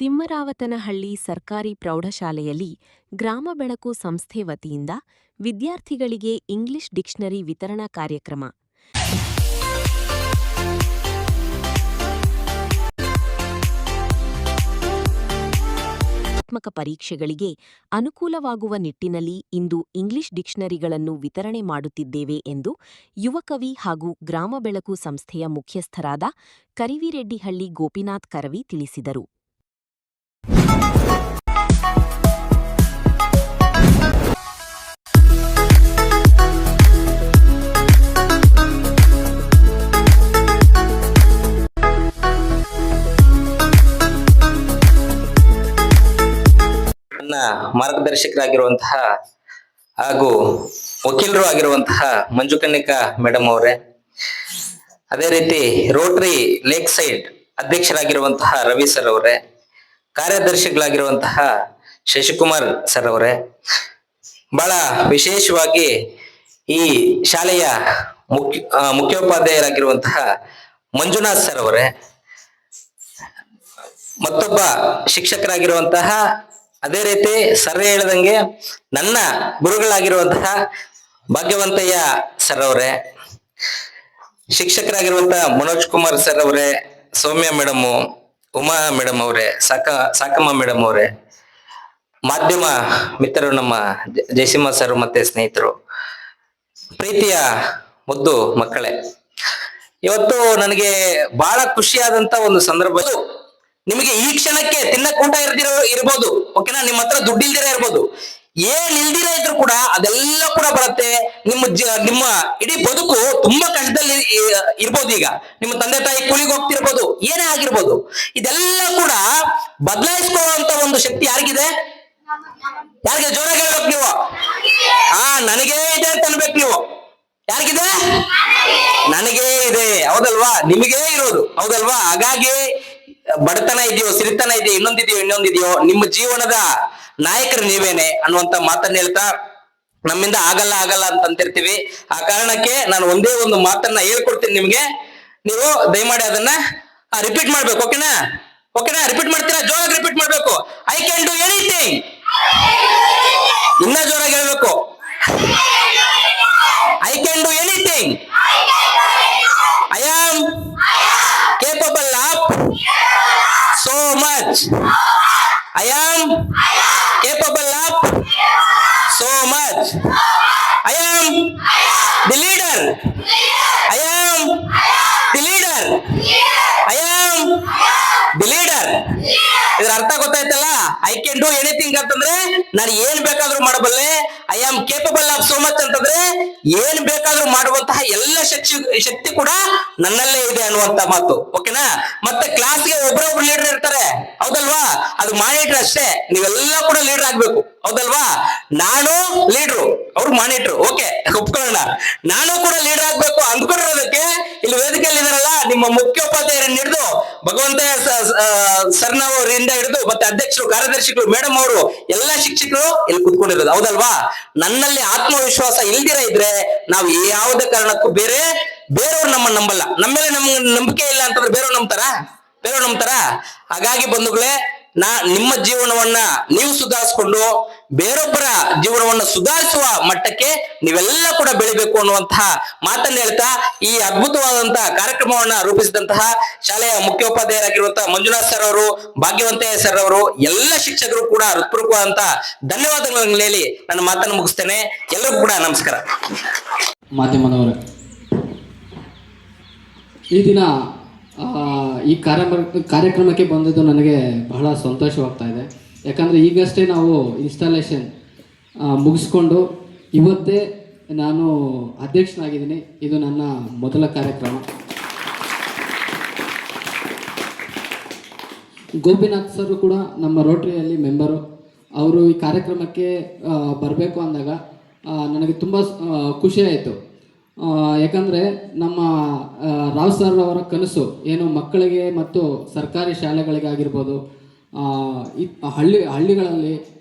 ತಿಮ್ಮರಾವತನಹಳ್ಳಿ ಸರ್ಕಾರಿ ಪ್ರೌಢಶಾಲೆಯಲ್ಲಿ ಗ್ರಾಮ ಬೆಳಕು ಸಂಸ್ಥೆ ವತಿಯಿಂದ ವಿದ್ಯಾರ್ಥಿಗಳಿಗೆ ಇಂಗ್ಲಿಷ್ ಡಿಕ್ಷನರಿ ವಿತರಣಾ ಕಾರ್ಯಕ್ರಮ. ಸ್ಪರ್ಧಾತ್ಮಕ ಪರೀಕ್ಷೆಗಳಿಗೆ ಅನುಕೂಲವಾಗುವ ನಿಟ್ಟಿನಲ್ಲಿ ಇಂದು ಇಂಗ್ಲಿಷ್ ಡಿಕ್ಷನರಿಗಳನ್ನು ವಿತರಣೆ ಮಾಡುತ್ತಿದ್ದೇವೆ ಎಂದು ಯುವ ಕವಿ ಹಾಗೂ ಗ್ರಾಮ ಬೆಳಕು ಸಂಸ್ಥೆಯ ಮುಖ್ಯಸ್ಥರಾದ ಕರಿವಿರೆಡ್ಡಿಹಳ್ಳಿ ಗೋಪಿನಾಥ್ ಕರವಿ ತಿಳಿಸಿದರು. ಮಾರ್ಗದರ್ಶಕರಾಗಿರುವಂತಹ ಹಾಗೂ ವಕೀಲರು ಆಗಿರುವಂತಹ ಮಂಜು ಕನ್ನಿಕಾ ಮೇಡಮ್ ಅವರೇ, ಅದೇ ರೀತಿ ರೋಟರಿ ಲೇಕ್ ಸೈಡ್ ಅಧ್ಯಕ್ಷರಾಗಿರುವಂತಹ ರವಿ ಸರ್ ಅವರೇ, ಕಾರ್ಯದರ್ಶಿಗಳಾಗಿರುವಂತಹ ಶಶಿಕುಮಾರ್ ಸರ್ ಅವರೇ, ಬಹಳ ವಿಶೇಷವಾಗಿ ಈ ಶಾಲೆಯ ಮುಖ್ಯೋಪಾಧ್ಯಾಯರಾಗಿರುವಂತಹ ಮಂಜುನಾಥ್ ಸರ್ ಅವರೇ, ಮತ್ತೊಬ್ಬ ಶಿಕ್ಷಕರಾಗಿರುವಂತಹ ಅದೇ ರೀತಿ ಸರ್ ಹೇಳಿದಂಗೆ ನನ್ನ ಗುರುಗಳಾಗಿರುವಂತಹ ಭಾಗ್ಯವಂತಯ್ಯ ಸರ್ ಅವರೇ, ಶಿಕ್ಷಕರಾಗಿರುವಂತಹ ಮನೋಜ್ ಕುಮಾರ್ ಸರ್ ಅವರೇ, ಸೌಮ್ಯ ಮೇಡಮು, ಉಮಾ ಮೇಡಮ್ ಅವರೇ, ಸಾಕಮ್ಮ ಮೇಡಮ್ ಅವರೇ, ಮಾಧ್ಯಮ ಮಿತ್ರರು ನಮ್ಮ ಜಯಸಿಂಹ ಸರ್ ಮತ್ತೆ ಸ್ನೇಹಿತರು, ಪ್ರೀತಿಯ ಮುದ್ದು ಮಕ್ಕಳೇ, ಇವತ್ತು ನನಗೆ ಬಹಳ ಖುಷಿಯಾದಂತ ಒಂದು ಸಂದರ್ಭ. ನಿಮಗೆ ಈ ಕ್ಷಣಕ್ಕೆ ತಿನ್ನಕ್ ಊಟ ಇರ್ಬೋದು, ಓಕೆನಾ, ನಿಮ್ಮ ಹತ್ರ ದುಡ್ಡು ಇಲ್ದಿರ ಇರ್ಬೋದು, ಏನ್ ಇಲ್ದಿರ ಇದ್ರು ಕೂಡ ಅದೆಲ್ಲ ಕೂಡ ಬರುತ್ತೆ. ನಿಮ್ಮ ಇಡೀ ಬದುಕು ತುಂಬಾ ಕಷ್ಟದಲ್ಲಿ ಇರ್ಬೋದು. ಈಗ ನಿಮ್ಮ ತಂದೆ ತಾಯಿ ಕೂಲಿಗೆ ಹೋಗ್ತಿರ್ಬೋದು, ಏನೇ ಆಗಿರ್ಬೋದು, ಇದೆಲ್ಲ ಕೂಡ ಬದಲಾಯಿಸ್ಕೊಳ್ಳುವಂತ ಒಂದು ಶಕ್ತಿ ಯಾರಿಗಿದೆ? ಯಾರಿಗೆ? ಜೋರಾಗಿ ಹೇಳ್ಬೇಕು ನೀವು. ನನಗೇ ಇದೆ ಅಂತ ಅನ್ಬೇಕು ನೀವು. ಯಾರಿಗಿದೆ? ನನಗೇ ಇದೆ, ಹೌದಲ್ವಾ? ನಿಮಗೇ ಇರೋದು, ಹೌದಲ್ವಾ? ಹಾಗಾಗಿ ಬಡತನ ಇದೆಯೋ, ಸಿರಿತನ ಇದೆಯೋ, ಇನ್ನೊಂದಿದೆಯೋ, ನಿಮ್ಮ ಜೀವನದ ನಾಯಕರು ನೀವೇನೆ ಅನ್ನುವಂತ ಮಾತನ್ನ ಹೇಳ್ತಾ, ನಮ್ಮಿಂದ ಆಗಲ್ಲ ಅಂತ ಅಂತಿರ್ತೀವಿ. ಆ ಕಾರಣಕ್ಕೆ ನಾನು ಒಂದೇ ಒಂದು ಮಾತನ್ನ ಹೇಳ್ಕೊಡ್ತೀನಿ ನಿಮ್ಗೆ. ನೀವು ದಯಮಾಡಿ ಅದನ್ನ ರಿಪೀಟ್ ಮಾಡ್ಬೇಕು, ಓಕೆನಾ? ರಿಪೀಟ್ ಮಾಡ್ತೀರಾ? ಜೋರಾಗಿ ರಿಪೀಟ್ ಮಾಡ್ಬೇಕು. I can do anything. ಇನ್ನ ಜೋರಾಗಿ ಹೇಳ್ಬೇಕು. I can do anything. I am capable of so much. I am capable of so much. I am the leader. I am the leader. I am the leader. ಇದರ ಅರ್ಥ ಗೊತ್ತಾಯ್ತಲ್ಲ? I can do anything ಅಂತಂದ್ರೆ ನಾನು ಏನ್ ಬೇಕಾದ್ರೂ ಮಾಡಬಲ್ಲೆ. I am capable of so much ಅಂತಂದ್ರೆ ಏನ್ ಬೇಕಾದ್ರೂ ಮಾಡುವಂತಹ ಎಲ್ಲ ಶಕ್ತಿ ಕೂಡ ನನ್ನಲ್ಲೇ ಇದೆ ಅನ್ನುವಂತ ಮಾತು, ಓಕೆನಾ? ಮತ್ತೆ ಕ್ಲಾಸ್ಗೆ ಒಬ್ಬರೊಬ್ರು ಲೀಡರ್ ಇರ್ತಾರೆ, ಹೌದಲ್ವಾ? ಅದು ಮಾನಿಟರ್ ಅಷ್ಟೇ. ನೀವೆಲ್ಲ ಕೂಡ ಲೀಡರ್ ಆಗ್ಬೇಕು, ಹೌದಲ್ವಾ? ನಾನು ಲೀಡ್ರು, ಅವ್ರು ಮಾನಿಟ್ರು, ಓಕೆ, ಒಪ್ಕೊಳ್ಳೋಣ. ನಾನು ಕೂಡ ಲೀಡರ್ ಆಗ್ಬೇಕು ಅಂದ್ಕೊಂಡಿರೋದಕ್ಕೆ ಇಲ್ಲಿ ವೇದಿಕೆಯಲ್ಲಿ ಇದಾರಲ್ಲ ನಿಮ್ಮ ಮುಖ್ಯೋಪಾಧ್ಯಾಯರನ್ನ ಹಿಡಿದು ಭಗವಂತ ಸರ್ನವರಿಂದ ಹಿಡಿದು ಮತ್ತೆ ಅಧ್ಯಕ್ಷರು, ಕಾರ್ಯದರ್ಶಿಗಳು, ಮೇಡಮ್ ಅವರು, ಎಲ್ಲ ಶಿಕ್ಷಕರು ಇಲ್ಲಿ ಕುತ್ಕೊಂಡಿರೋದು, ಹೌದಲ್ವಾ? ನನ್ನಲ್ಲಿ ಆತ್ಮವಿಶ್ವಾಸ ಇಲ್ದಿರ ಇದ್ರೆ ನಾವು ಯಾವುದೇ ಕಾರಣಕ್ಕೂ ಬೇರೆಯವ್ರು ನಮ್ಮನ್ನ ನಂಬಲ್ಲ. ನಮ್ಮೇಲೆ ನಮ್ಗೆ ನಂಬಿಕೆ ಇಲ್ಲ ಅಂತಂದ್ರೆ ಬೇರೆಯವ್ರು ನಂಬ್ತಾರ? ಹಾಗಾಗಿ ಬಂಧುಗಳೇ, ನಿಮ್ಮ ಜೀವನವನ್ನ ನೀವು ಸುಧಾರಿಸಿಕೊಂಡು ಬೇರೊಬ್ಬರ ಜೀವನವನ್ನ ಸುಧಾರಿಸುವ ಮಟ್ಟಕ್ಕೆ ನೀವೆಲ್ಲ ಕೂಡ ಬೆಳಿಬೇಕು ಅನ್ನುವಂತಹ ಮಾತನ್ನ ಹೇಳ್ತಾ, ಈ ಅದ್ಭುತವಾದಂತಹ ಕಾರ್ಯಕ್ರಮವನ್ನ ರೂಪಿಸಿದಂತಹ ಶಾಲೆಯ ಮುಖ್ಯೋಪಾಧ್ಯಾಯರಾಗಿರುವಂತಹ ಮಂಜುನಾಥ್ ಸರ್ ಅವರು, ಭಾಗ್ಯವಂತಯ್ಯ ಸರ್ ಅವರು, ಎಲ್ಲ ಶಿಕ್ಷಕರು ಕೂಡ ಹೃತ್ಪೂರ್ವಕವಾದಂತಹ ಧನ್ಯವಾದಗಳನ್ನು ಹೇಳಿ ನನ್ನ ಮಾತನ್ನು ಮುಗಿಸ್ತೇನೆ. ಎಲ್ಲರಿಗೂ ಕೂಡ ನಮಸ್ಕಾರ. ಮಾಧ್ಯಮದವರೇ, ಈ ದಿನ ಈ ಕಾರ್ಯಕ್ರಮಕ್ಕೆ ಬಂದಿದ್ದು ನನಗೆ ಬಹಳ ಸಂತೋಷವಾಗ್ತಾ ಇದೆ. ಯಾಕಂದರೆ ಈಗಷ್ಟೇ ನಾವು ಇನ್ಸ್ಟಾಲೇಷನ್ ಮುಗಿಸ್ಕೊಂಡು ಇವತ್ತೇ ನಾನು ಅಧ್ಯಕ್ಷನಾಗಿದ್ದೀನಿ. ಇದು ನನ್ನ ಮೊದಲ ಕಾರ್ಯಕ್ರಮ. ಗೋಪಿನಾಥ್ ಸರ್ ಕೂಡ ನಮ್ಮ ರೋಟರಿಯಲ್ಲಿ ಮೆಂಬರು. ಅವರು ಈ ಕಾರ್ಯಕ್ರಮಕ್ಕೆ ಬರಬೇಕು ಅಂದಾಗ ನನಗೆ ತುಂಬ ಖುಷಿ ಆಯಿತು. ಯಾಕಂದರೆ ನಮ್ಮ ರಾವ್ ಸರ್ ಅವರ ಕನಸು ಏನು, ಮಕ್ಕಳಿಗೆ ಮತ್ತು ಸರ್ಕಾರಿ ಶಾಲೆಗಳಿಗಾಗಿರ್ಬೋದು, ಹಳ್ಳಿಗಳಲ್ಲಿ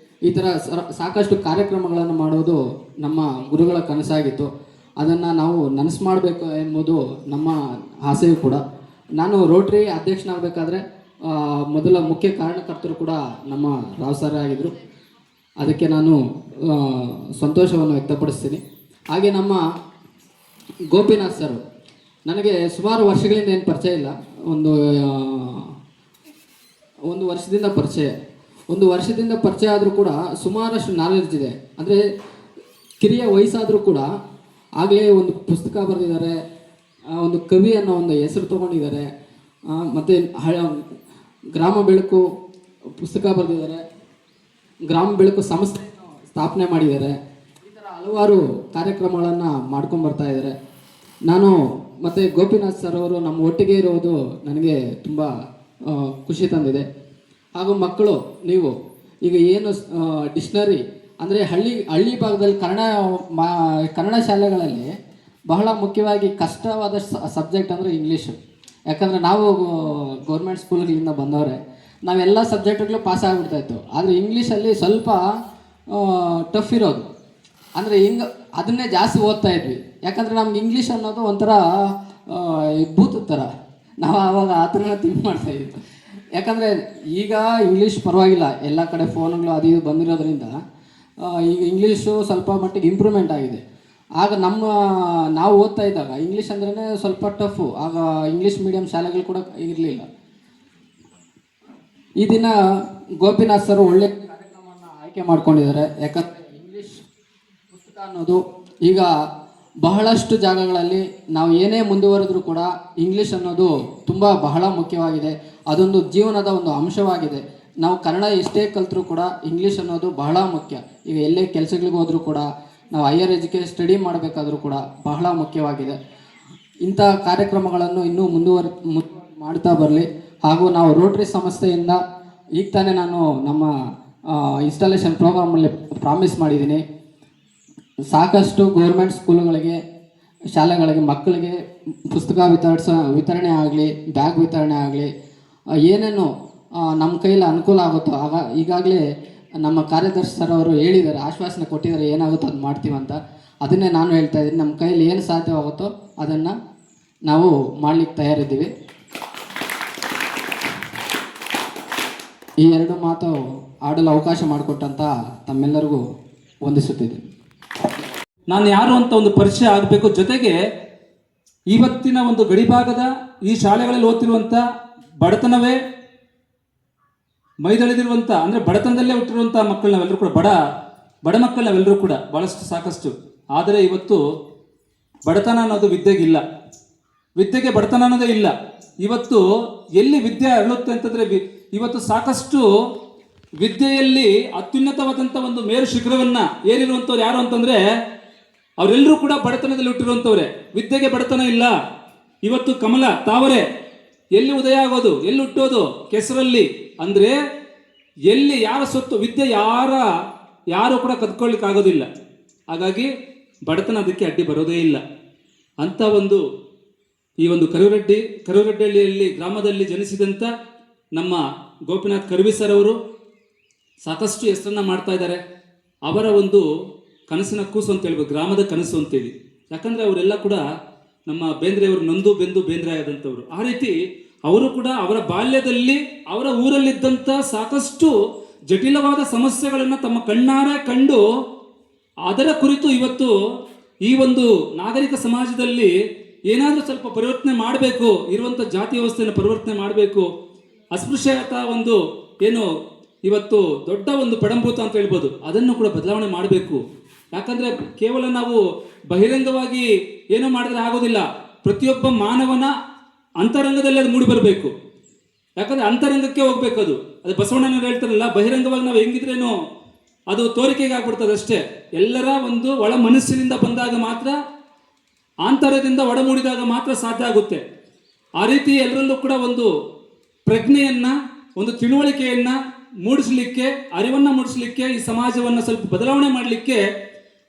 ಈ ಥರ ಸಾಕಷ್ಟು ಕಾರ್ಯಕ್ರಮಗಳನ್ನು ಮಾಡೋದು ನಮ್ಮ ಗುರುಗಳ ಕನಸಾಗಿತ್ತು. ಅದನ್ನು ನಾವು ನನಸು ಮಾಡಬೇಕು ಎಂಬುದು ನಮ್ಮ ಆಸೆಯೂ ಕೂಡ. ನಾನು ರೋಟರಿ ಅಧ್ಯಕ್ಷನಾಗಬೇಕಾದ್ರೆ ಮೊದಲ ಮುಖ್ಯ ಕಾರಣಕರ್ತರು ಕೂಡ ನಮ್ಮ ರಾವ್ ಸರ್ ಆಗಿದ್ದರು. ಅದಕ್ಕೆ ನಾನು ಸಂತೋಷವನ್ನು ವ್ಯಕ್ತಪಡಿಸ್ತೀನಿ. ಹಾಗೆ ನಮ್ಮ ಗೋಪಿನಾಥ್ ಸರ್ ನನಗೆ ಸುಮಾರು ವರ್ಷಗಳಿಂದ ಏನು ಪರಿಚಯ ಇಲ್ಲ, ಒಂದು ವರ್ಷದಿಂದ ಪರಿಚಯ ಆದರೂ ಕೂಡ ಸುಮಾರಷ್ಟು ನಾಲೆಡ್ಜ್ ಇದೆ. ಅಂದರೆ ಕಿರಿಯ ವಯಸ್ಸಾದರೂ ಕೂಡ ಆಗಲೇ ಒಂದು ಪುಸ್ತಕ ಬರೆದಿದ್ದಾರೆ, ಒಂದು ಕವಿ ಅನ್ನೋ ಒಂದು ಹೆಸರು ತೊಗೊಂಡಿದ್ದಾರೆ. ಮತ್ತು ಗ್ರಾಮ ಬೆಳಕು ಪುಸ್ತಕ ಬರೆದಿದ್ದಾರೆ, ಗ್ರಾಮ ಬೆಳಕು ಸಂಸ್ಥೆ ಸ್ಥಾಪನೆ ಮಾಡಿದ್ದಾರೆ. ಈ ಥರ ಹಲವಾರು ಕಾರ್ಯಕ್ರಮಗಳನ್ನು ಮಾಡ್ಕೊಂಬರ್ತಾ ಇದ್ದಾರೆ. ನಾನು ಮತ್ತು ಗೋಪಿನಾಥ್ ಸರ್ ಅವರು ನಮ್ಮ ಒಟ್ಟಿಗೆ ಇರೋದು ನನಗೆ ತುಂಬ ಖುಷಿ ತಂದಿದೆ. ಹಾಗೂ ಮಕ್ಕಳು, ನೀವು ಈಗ ಏನು ಡಿಕ್ಷನರಿ ಅಂದರೆ ಹಳ್ಳಿ ಭಾಗದಲ್ಲಿ ಕನ್ನಡ ಶಾಲೆಗಳಲ್ಲಿ ಬಹಳ ಮುಖ್ಯವಾಗಿ ಕಷ್ಟವಾದ ಸಬ್ಜೆಕ್ಟ್ ಅಂದರೆ ಇಂಗ್ಲೀಷು. ಯಾಕಂದರೆ ನಾವು ಗೌರ್ಮೆಂಟ್ ಸ್ಕೂಲ್ಗಳಿಂದ ಬಂದವರೆ, ನಾವೆಲ್ಲ ಸಬ್ಜೆಕ್ಟ್ಗಳು ಪಾಸ್ ಆಗಿಬಿಡ್ತಾಯಿತ್ತು. ಆದರೆ ಇಂಗ್ಲೀಷಲ್ಲಿ ಸ್ವಲ್ಪ ಟಫ್ ಇರೋದು. ಅಂದರೆ ಅದನ್ನೇ ಜಾಸ್ತಿ ಓದ್ತಾ ಇದ್ವಿ. ಯಾಕಂದರೆ ನಮ್ಗೆ ಇಂಗ್ಲೀಷ್ ಅನ್ನೋದು ಒಂಥರ ಭೂತದ ಥರ, ನಾವು ಆವಾಗ ಆ ಥರ ಥಿಂಕ್ ಮಾಡ್ತಾಯಿದ್ವಿ. ಯಾಕಂದರೆ ಈಗ ಇಂಗ್ಲೀಷ್ ಪರವಾಗಿಲ್ಲ, ಎಲ್ಲ ಕಡೆ ಫೋನ್ಗಳು ಅದು ಇದು ಬಂದಿರೋದ್ರಿಂದ ಈಗ ಇಂಗ್ಲೀಷು ಸ್ವಲ್ಪ ಮಟ್ಟಿಗೆ ಇಂಪ್ರೂವ್ಮೆಂಟ್ ಆಗಿದೆ. ಆಗ ನಾವು ಓದ್ತಾ ಇದ್ದಾಗ ಇಂಗ್ಲೀಷ್ ಅಂದ್ರೇ ಸ್ವಲ್ಪ ಟಫು. ಆಗ ಇಂಗ್ಲೀಷ್ ಮೀಡಿಯಮ್ ಶಾಲೆಗಳು ಕೂಡ ಇರಲಿಲ್ಲ. ಈ ದಿನ ಗೋಪಿನಾಥ್ ಸರ್ ಒಳ್ಳೆ ಕಾರ್ಯಕ್ರಮವನ್ನು ಆಯ್ಕೆ ಮಾಡ್ಕೊಂಡಿದ್ದಾರೆ. ಯಾಕಂದರೆ ಇಂಗ್ಲೀಷ್ ಪುಸ್ತಕ ಅನ್ನೋದು ಈಗ ಬಹಳಷ್ಟು ಜಾಗಗಳಲ್ಲಿ ನಾವು ಏನೇ ಮುಂದುವರೆದ್ರೂ ಕೂಡ ಇಂಗ್ಲೀಷ್ ಅನ್ನೋದು ಬಹಳ ಮುಖ್ಯವಾಗಿದೆ. ಅದೊಂದು ಜೀವನದ ಒಂದು ಅಂಶವಾಗಿದೆ. ನಾವು ಕನ್ನಡ ಎಷ್ಟೇ ಕಲಿತರೂ ಕೂಡ ಇಂಗ್ಲೀಷ್ ಅನ್ನೋದು ಬಹಳ ಮುಖ್ಯ. ಈಗ ಎಲ್ಲೇ ಕೆಲಸಗಳಿಗೆ ಹೋದರೂ ಕೂಡ, ನಾವು ಹೈಯರ್ ಎಜುಕೇಷನ್ ಸ್ಟಡಿ ಮಾಡಬೇಕಾದ್ರೂ ಕೂಡ ಬಹಳ ಮುಖ್ಯವಾಗಿದೆ. ಇಂಥ ಕಾರ್ಯಕ್ರಮಗಳನ್ನು ಇನ್ನೂ ಮಾಡ್ತಾ ಬರಲಿ. ಹಾಗೂ ನಾವು ರೋಟ್ರಿ ಸಂಸ್ಥೆಯಿಂದ ಈಗ ತಾನೇ ನಾನು ನಮ್ಮ ಇನ್ಸ್ಟಾಲೇಷನ್ ಪ್ರೋಗ್ರಾಮಲ್ಲಿ ಪ್ರಾಮಿಸ್ ಮಾಡಿದ್ದೀನಿ, ಸಾಕಷ್ಟು ಗೌರ್ಮೆಂಟ್ ಸ್ಕೂಲುಗಳಿಗೆ, ಶಾಲೆಗಳಿಗೆ ಮಕ್ಕಳಿಗೆ ಪುಸ್ತಕ ವಿತರಣೆ ಆಗಲಿ, ಬ್ಯಾಗ್ ವಿತರಣೆ ಆಗಲಿ, ಏನೇನು ನಮ್ಮ ಕೈಲಿ ಅನುಕೂಲ ಆಗುತ್ತೋ ಈಗಾಗಲೇ ನಮ್ಮ ಕಾರ್ಯದರ್ಶಿ ಸರ್ ಅವರು ಹೇಳಿದ್ದಾರೆ, ಆಶ್ವಾಸನೆ ಕೊಟ್ಟಿದ್ದಾರೆ, ಏನಾಗುತ್ತೋ ಅದು ಮಾಡ್ತೀವಂತ. ಅದನ್ನೇ ನಾನು ಹೇಳ್ತಾ ಇದ್ದೀನಿ, ನಮ್ಮ ಕೈಲಿ ಏನು ಸಾಧ್ಯವಾಗುತ್ತೋ ಅದನ್ನು ನಾವು ಮಾಡಲಿಕ್ಕೆ ತಯಾರಿದ್ದೀವಿ. ಈ ಎರಡು ಮಾತು ಆಡಲು ಅವಕಾಶ ಮಾಡಿಕೊಟ್ಟಂಥ ತಮ್ಮೆಲ್ಲರಿಗೂ ವಂದಿಸುತ್ತಿದ್ದೀನಿ. ನಾನು ಯಾರು ಅಂತ ಒಂದು ಪರಿಚಯ ಆಗಬೇಕು. ಜೊತೆಗೆ ಇವತ್ತಿನ ಒಂದು ಗಡಿಭಾಗದ ಈ ಶಾಲೆಗಳಲ್ಲಿ ಓದ್ತಿರುವಂಥ ಬಡತನವೇ ಮೈದಳೆದಿರುವಂಥ, ಅಂದರೆ ಬಡತನದಲ್ಲೇ ಹುಟ್ಟಿರುವಂಥ ಮಕ್ಕಳು ನಾವೆಲ್ಲರೂ ಕೂಡ, ಬಡ ಮಕ್ಕಳು ನಾವೆಲ್ಲರೂ ಕೂಡ ಭಾಳಷ್ಟು ಸಾಕಷ್ಟು. ಆದರೆ ಇವತ್ತು ಬಡತನ ಅನ್ನೋದು ವಿದ್ಯೆಗಿಲ್ಲ, ವಿದ್ಯೆಗೆ ಬಡತನ ಅನ್ನೋದೇ ಇಲ್ಲ. ಇವತ್ತು ಎಲ್ಲಿ ವಿದ್ಯೆ ಅರಳುತ್ತೆ ಅಂತಂದರೆ, ಇವತ್ತು ಸಾಕಷ್ಟು ವಿದ್ಯೆಯಲ್ಲಿ ಅತ್ಯುನ್ನತವಾದಂಥ ಒಂದು ಮೇರು ಶಿಖರವನ್ನು ಏರಿರುವಂಥವ್ರು ಯಾರು ಅಂತಂದರೆ ಅವರೆಲ್ಲರೂ ಕೂಡ ಬಡತನದಲ್ಲಿ ಹುಟ್ಟಿರುವಂಥವ್ರೆ. ವಿದ್ಯೆಗೆ ಬಡತನ ಇಲ್ಲ. ಇವತ್ತು ಕಮಲ ತಾವರೆ ಎಲ್ಲಿ ಉದಯ ಆಗೋದು, ಎಲ್ಲಿ ಹುಟ್ಟೋದು? ಕೆಸರಲ್ಲಿ. ಅಂದರೆ ಎಲ್ಲಿ ಯಾರ ಸೊತ್ತು, ವಿದ್ಯೆ ಯಾರು ಕೂಡ ಕದ್ಕೊಳ್ಳಿಕ್ಕೆ ಆಗೋದಿಲ್ಲ. ಹಾಗಾಗಿ ಬಡತನ ಅದಕ್ಕೆ ಅಡ್ಡಿ ಬರೋದೇ ಇಲ್ಲ ಅಂತ ಈ ಒಂದು ಕರುವರೆಡ್ಡಿಹಳ್ಳಿಯಲ್ಲಿ ಗ್ರಾಮದಲ್ಲಿ ಜನಿಸಿದಂಥ ನಮ್ಮ ಗೋಪಿನಾಥ್ ಕರ್ವಿ ಸರ್ ಅವರು ಸಾಕಷ್ಟು ಹೆಸರನ್ನು ಮಾಡ್ತಾ ಇದ್ದಾರೆ. ಅವರ ಒಂದು ಕನಸಿನ ಕೂಸು ಅಂತ ಹೇಳ್ಬೋದು, ಗ್ರಾಮದ ಕನಸು ಅಂತೇಳಿ. ಯಾಕಂದರೆ ಅವರೆಲ್ಲ ಕೂಡ ನಮ್ಮ ಬೇಂದ್ರೆಯವರು ನೊಂದು ಬೆಂದು ಬೇಂದ್ರೆ ಆದಂಥವ್ರು. ಆ ರೀತಿ ಅವರು ಕೂಡ ಅವರ ಬಾಲ್ಯದಲ್ಲಿ ಅವರ ಊರಲ್ಲಿದ್ದಂಥ ಸಾಕಷ್ಟು ಜಟಿಲವಾದ ಸಮಸ್ಯೆಗಳನ್ನು ತಮ್ಮ ಕಣ್ಣಾರೆ ಕಂಡು ಅದರ ಕುರಿತು ಇವತ್ತು ಈ ಒಂದು ನಾಗರಿಕ ಸಮಾಜದಲ್ಲಿ ಏನಾದರೂ ಸ್ವಲ್ಪ ಪರಿವರ್ತನೆ ಮಾಡಬೇಕು, ಇರುವಂಥ ಜಾತಿ ವ್ಯವಸ್ಥೆಯನ್ನು ಪರಿವರ್ತನೆ ಮಾಡಬೇಕು, ಅಸ್ಪೃಶ್ಯತಾ ಏನು ಇವತ್ತು ದೊಡ್ಡ ಒಂದು ಪಡಂಭೂತ ಅಂತ ಹೇಳ್ಬೋದು, ಅದನ್ನು ಕೂಡ ಬದಲಾವಣೆ ಮಾಡಬೇಕು. ಯಾಕಂದರೆ ಕೇವಲ ನಾವು ಬಹಿರಂಗವಾಗಿ ಏನೋ ಮಾಡಿದ್ರೆ ಆಗೋದಿಲ್ಲ. ಪ್ರತಿಯೊಬ್ಬ ಮಾನವನ ಅಂತರಂಗದಲ್ಲಿ ಅದು ಮೂಡಿ ಬರಬೇಕು. ಯಾಕಂದರೆ ಅಂತರಂಗಕ್ಕೆ ಹೋಗ್ಬೇಕು. ಅದು ಬಸವಣ್ಣನವರು ಹೇಳ್ತಾರಲ್ಲ, ಬಹಿರಂಗವಾಗಿ ನಾವು ಹೆಂಗಿದ್ರೇನೋ ಅದು ತೋರಿಕೆಗೆ ಆಗ್ಬಿಡ್ತದೆ ಅಷ್ಟೇ. ಎಲ್ಲರ ಒಂದು ಒಳ ಮನಸ್ಸಿನಿಂದ ಬಂದಾಗ ಮಾತ್ರ, ಆಂತರ್ಯದಿಂದ ಒಡಮೂಡಿದಾಗ ಮಾತ್ರ ಸಾಧ್ಯ ಆಗುತ್ತೆ. ಆ ರೀತಿ ಎಲ್ಲರಲ್ಲೂ ಕೂಡ ಒಂದು ಪ್ರಜ್ಞೆಯನ್ನು, ಒಂದು ತಿಳುವಳಿಕೆಯನ್ನು ಮೂಡಿಸಲಿಕ್ಕೆ, ಅರಿವನ್ನು ಮೂಡಿಸಲಿಕ್ಕೆ, ಈ ಸಮಾಜವನ್ನು ಸ್ವಲ್ಪ ಬದಲಾವಣೆ ಮಾಡಲಿಕ್ಕೆ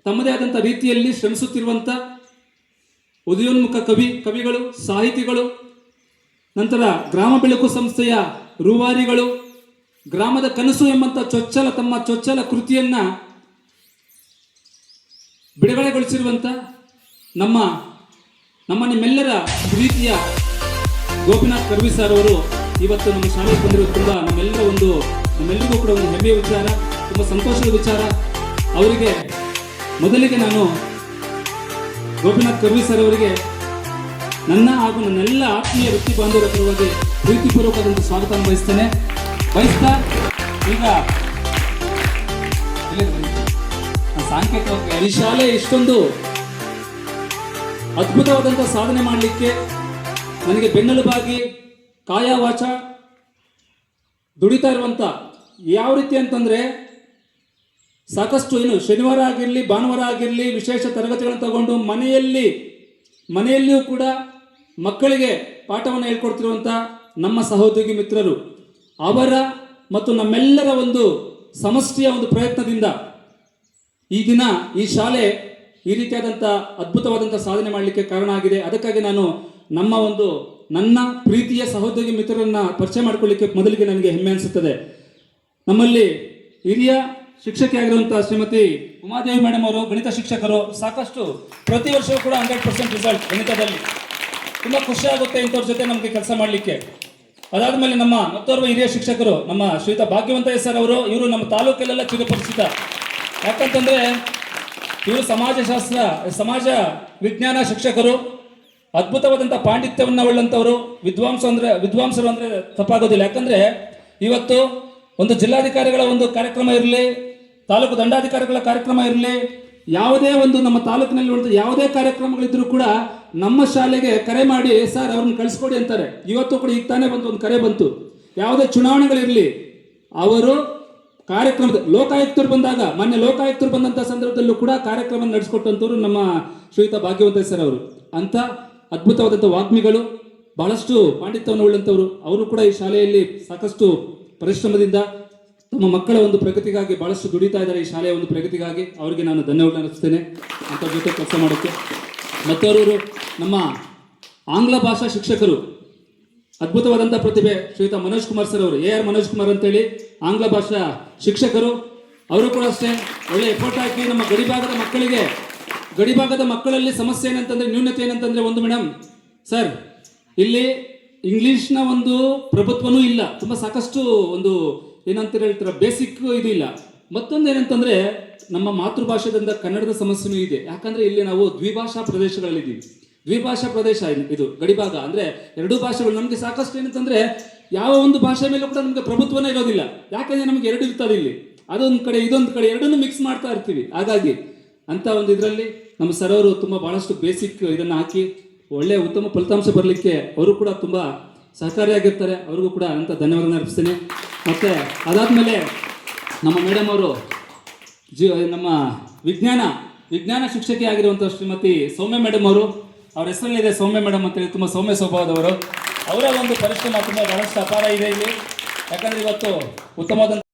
ತಮ್ಮದೇ ಆದಂಥ ರೀತಿಯಲ್ಲಿ ಶ್ರಮಿಸುತ್ತಿರುವಂಥ ಉದಯೋನ್ಮುಖ ಕವಿಗಳು, ಸಾಹಿತಿಗಳು, ನಂತರ ಗ್ರಾಮ ಬೆಳಕು ಸಂಸ್ಥೆಯ ರೂವಾರಿಗಳು, ಗ್ರಾಮದ ಕನಸು ಎಂಬಂಥ ತಮ್ಮ ಚೊಚ್ಚಲ ಕೃತಿಯನ್ನು ಬಿಡುಗಡೆಗೊಳಿಸಿರುವಂಥ ನಿಮ್ಮೆಲ್ಲರ ಪ್ರೀತಿಯ ಗೋಪಿನಾಥ್ ಕರ್ವಿ ಸರ್ ಅವರು ಇವತ್ತು ನಮ್ಮ ಶಾಲೆಗೆ ಬಂದಿರೋದು ತುಂಬ ನಮ್ಮೆಲ್ಲರಿಗೂ ಕೂಡ ಒಂದು ಹೆಮ್ಮೆಯ ವಿಚಾರ, ತುಂಬ ಸಂತೋಷದ ವಿಚಾರ. ಅವರಿಗೆ ಮೊದಲಿಗೆ ನಾನು ಗೋಪಿನಾಥ್ ಕರ್ವಿ ಸರ್ ಅವರಿಗೆ ನನ್ನ ಹಾಗೂ ನನ್ನೆಲ್ಲ ಆತ್ಮೀಯ ವೃತ್ತಿ ಬಾಂಧವರ ಪರವಾಗಿ ಪ್ರೀತಿಪೂರ್ವಕವಾದಂಥ ಸ್ವಾಗತ ಬಯಸ್ತಾ ಈಗ ಸಾಂಕೇತಿಕವಾಗಿ ಈ ಶಾಲೆ ಇಷ್ಟೊಂದು ಅದ್ಭುತವಾದಂಥ ಸಾಧನೆ ಮಾಡಲಿಕ್ಕೆ ನನಗೆ ಬೆನ್ನೆಲುಬಾಗಿ ಕಾಯ ವಾಚ ದುಡಿತಾ ಇರುವಂಥ, ಯಾವ ರೀತಿ ಅಂತಂದರೆ ಸಾಕಷ್ಟು ಶನಿವಾರ ಆಗಿರಲಿ ಭಾನುವಾರ ಆಗಿರಲಿ ವಿಶೇಷ ತರಗತಿಗಳನ್ನು ತಗೊಂಡು ಮನೆಯಲ್ಲಿಯೂ ಕೂಡ ಮಕ್ಕಳಿಗೆ ಪಾಠವನ್ನು ಹೇಳ್ಕೊಡ್ತಿರುವಂಥ ನಮ್ಮ ಸಹೋದ್ಯೋಗಿ ಮಿತ್ರರು, ಅವರ ಮತ್ತು ನಮ್ಮೆಲ್ಲರ ಒಂದು ಸಮಷ್ಟಿಯ ಒಂದು ಪ್ರಯತ್ನದಿಂದ ಈ ದಿನ ಈ ಶಾಲೆ ಈ ರೀತಿಯಾದಂಥ ಅದ್ಭುತವಾದಂಥ ಸಾಧನೆ ಮಾಡಲಿಕ್ಕೆ ಕಾರಣ ಆಗಿದೆ. ಅದಕ್ಕಾಗಿ ನಾನು ನನ್ನ ಪ್ರೀತಿಯ ಸಹೋದ್ಯೋಗಿ ಮಿತ್ರರನ್ನ ಪರಿಚಯ ಮಾಡಿಕೊಳ್ಳಿಕ್ಕೆ ಮೊದಲಿಗೆ ನನಗೆ ಹೆಮ್ಮೆ ಅನಿಸುತ್ತದೆ. ನಮ್ಮಲ್ಲಿ ಹಿರಿಯ ಶಿಕ್ಷಕಿಯಾಗಿರುವಂಥ ಶ್ರೀಮತಿ ಉಮಾದೇವಿ ಮೇಡಮ್ ಅವರು ಗಣಿತ ಶಿಕ್ಷಕರು, ಸಾಕಷ್ಟು ಪ್ರತಿ ವರ್ಷವೂ ಕೂಡ 100% ರಿಸಲ್ಟ್ ಗಣಿತದಲ್ಲಿ. ತುಂಬ ಖುಷಿ ಆಗುತ್ತೆ ಇಂಥವ್ರ ಜೊತೆ ನಮಗೆ ಕೆಲಸ ಮಾಡಲಿಕ್ಕೆ. ಅದಾದಮೇಲೆ ನಮ್ಮ ಮತ್ತೋರ್ವ ಹಿರಿಯ ಶಿಕ್ಷಕರು ನಮ್ಮ ಶ್ರೀಯುತ ಭಾಗ್ಯವಂತ ಸರ್ ಅವರು, ಇವರು ನಮ್ಮ ತಾಲೂಕಲ್ಲೆಲ್ಲ ಚಿರಪರಿಚಿತ. ಯಾಕಂತಂದರೆ ಇವರು ಸಮಾಜ ವಿಜ್ಞಾನ ಶಿಕ್ಷಕರು, ಅದ್ಭುತವಾದಂಥ ಪಾಂಡಿತ್ಯವನ್ನು ಉಳ್ಳಂಥವರು, ವಿದ್ವಾಂಸರು ಅಂದರೆ ತಪ್ಪಾಗೋದಿಲ್ಲ. ಯಾಕಂದರೆ ಇವತ್ತು ಒಂದು ಜಿಲ್ಲಾಧಿಕಾರಿಗಳ ಒಂದು ಕಾರ್ಯಕ್ರಮ ಇರಲಿ, ತಾಲೂಕು ದಂಡಾಧಿಕಾರಿಗಳ ಕಾರ್ಯಕ್ರಮ ಇರಲಿ, ಯಾವುದೇ ಒಂದು ನಮ್ಮ ತಾಲೂಕಿನಲ್ಲಿ ಉಳಿದ ಯಾವುದೇ ಕಾರ್ಯಕ್ರಮಗಳಿದ್ರೂ ಕೂಡ ನಮ್ಮ ಶಾಲೆಗೆ ಕರೆ ಮಾಡಿ ಸರ್ ಅವ್ರನ್ನ ಕಳಿಸ್ಕೊಡಿ ಅಂತಾರೆ. ಇವತ್ತು ಕೂಡ ಈಗ ತಾನೇ ಒಂದು ಕರೆ ಬಂತು. ಯಾವುದೇ ಚುನಾವಣೆಗಳಿರಲಿ, ಅವರು ಕಾರ್ಯಕ್ರಮದ ಲೋಕಾಯುಕ್ತರು ಬಂದಾಗ, ಮೊನ್ನೆ ಲೋಕಾಯುಕ್ತರು ಬಂದಂಥ ಸಂದರ್ಭದಲ್ಲೂ ಕೂಡ ಕಾರ್ಯಕ್ರಮ ನಡೆಸ್ಕೊಟ್ಟಂಥವ್ರು ನಮ್ಮ ಶ್ರೀಯುತ ಭಾಗ್ಯವಂತ ಸರ್ ಅವರು. ಅಂಥ ಅದ್ಭುತವಾದಂಥ ವಾಗ್ಮಿಗಳು, ಬಹಳಷ್ಟು ಪಾಂಡಿತ್ಯವನ್ನು ಉಳ್ಳಂಥವರು. ಅವರು ಕೂಡ ಈ ಶಾಲೆಯಲ್ಲಿ ಸಾಕಷ್ಟು ಪರಿಶ್ರಮದಿಂದ ತಮ್ಮ ಮಕ್ಕಳ ಒಂದು ಪ್ರಗತಿಗಾಗಿ ಬಹಳಷ್ಟು ದುಡಿತಾ ಇದ್ದಾರೆ. ಈ ಶಾಲೆಯ ಒಂದು ಪ್ರಗತಿಗಾಗಿ ಅವರಿಗೆ ನಾನು ಧನ್ಯವಾದ ಅರ್ಪಿಸ್ತೇನೆ ಅಂತ ಜೊತೆ ಕೆಲಸ ಮಾಡೋಕ್ಕೆ. ಮತ್ತವರು ನಮ್ಮ ಆಂಗ್ಲ ಭಾಷಾ ಶಿಕ್ಷಕರು, ಅದ್ಭುತವಾದಂಥ ಪ್ರತಿಭೆ ಶ್ರೀಯುತ ಮನೋಜ್ ಕುಮಾರ್ ಸರ್ ಅವರು, AR ಮನೋಜ್ ಕುಮಾರ್ ಅಂತೇಳಿ ಆಂಗ್ಲ ಭಾಷಾ ಶಿಕ್ಷಕರು. ಅವರು ಕೂಡ ಅಷ್ಟೇ ಒಳ್ಳೆ ಎಫರ್ಟ್ ಹಾಕಿ ನಮ್ಮ ಗಡಿಭಾಗದ ಮಕ್ಕಳಲ್ಲಿ ಸಮಸ್ಯೆ ಏನಂತಂದ್ರೆ, ನ್ಯೂನತೆ ಏನಂತಂದ್ರೆ, ಒಂದು ಮೇಡಮ್ ಸರ್ ಇಲ್ಲಿ ಇಂಗ್ಲೀಷ್ನ ಒಂದು ಪ್ರಭುತ್ವನೂ ಇಲ್ಲ, ತುಂಬ ಸಾಕಷ್ಟು ಒಂದು ಏನಂತ ಹೇಳ್ತಾರೆ ಬೇಸಿಕ್ ಇದು ಇಲ್ಲ. ಮತ್ತೊಂದು ಏನಂತಂದ್ರೆ ನಮ್ಮ ಮಾತೃಭಾಷೆಯಿಂದ ಕನ್ನಡದ ಸಮಸ್ಯೆನೂ ಇದೆ. ಯಾಕಂದ್ರೆ ಇಲ್ಲಿ ನಾವು ದ್ವಿಭಾಷಾ ಪ್ರದೇಶಗಳಲ್ಲಿದ್ದೀವಿ. ದ್ವಿಭಾಷಾ ಪ್ರದೇಶ ಇದು ಗಡಿಭಾಗ ಅಂದ್ರೆ ಎರಡೂ ಭಾಷೆಗಳು. ನಮಗೆ ಸಾಕಷ್ಟು ಏನಂತಂದ್ರೆ ಯಾವ ಒಂದು ಭಾಷೆ ಮೇಲೂ ಕೂಡ ನಮಗೆ ಪ್ರಭುತ್ವನೇ ಇರೋದಿಲ್ಲ. ಯಾಕಂದ್ರೆ ನಮಗೆ ಎರಡು ಇರ್ತದೆ ಇಲ್ಲಿ, ಅದೊಂದು ಕಡೆ ಇದೊಂದು ಕಡೆ, ಎರಡನ್ನೂ ಮಿಕ್ಸ್ ಮಾಡ್ತಾ ಇರ್ತೀವಿ. ಹಾಗಾಗಿ ಅಂತ ಒಂದು ಇದರಲ್ಲಿ ನಮ್ಮ ಸರ್ ಅವರು ತುಂಬ ಬಹಳಷ್ಟು ಬೇಸಿಕ್ ಇದನ್ನು ಹಾಕಿ ಒಳ್ಳೆ ಉತ್ತಮ ಫಲಿತಾಂಶ ಬರಲಿಕ್ಕೆ ಅವರು ಕೂಡ ತುಂಬ ಸಹಕಾರಿಯಾಗಿರ್ತಾರೆ. ಅವ್ರಿಗೂ ಕೂಡ ಅಂತ ಧನ್ಯವಾದ ಅರ್ಪಿಸ್ತೇನೆ. ಮತ್ತು ಅದಾದಮೇಲೆ ನಮ್ಮ ಮೇಡಮ್ ಅವರು ನಮ್ಮ ವಿಜ್ಞಾನ ಶಿಕ್ಷಕಿ ಆಗಿರುವಂಥ ಶ್ರೀಮತಿ ಸೌಮ್ಯ ಮೇಡಮ್ ಅವರು, ಅವ್ರ ಹೆಸರಲ್ಲಿದೆ ಸೌಮ್ಯ ಮೇಡಮ್ ಅಂತೇಳಿ, ತುಂಬ ಸೌಮ್ಯ ಸ್ವಭಾವದವರು. ಅವರ ಒಂದು ಪರಿಶ್ರಮ ತುಂಬ ಬಹಳಷ್ಟು ಅಪಾರ ಇದೆ ಇಲ್ಲಿ. ಯಾಕಂದರೆ ಇವತ್ತು ಉತ್ತಮವಾದಂಥ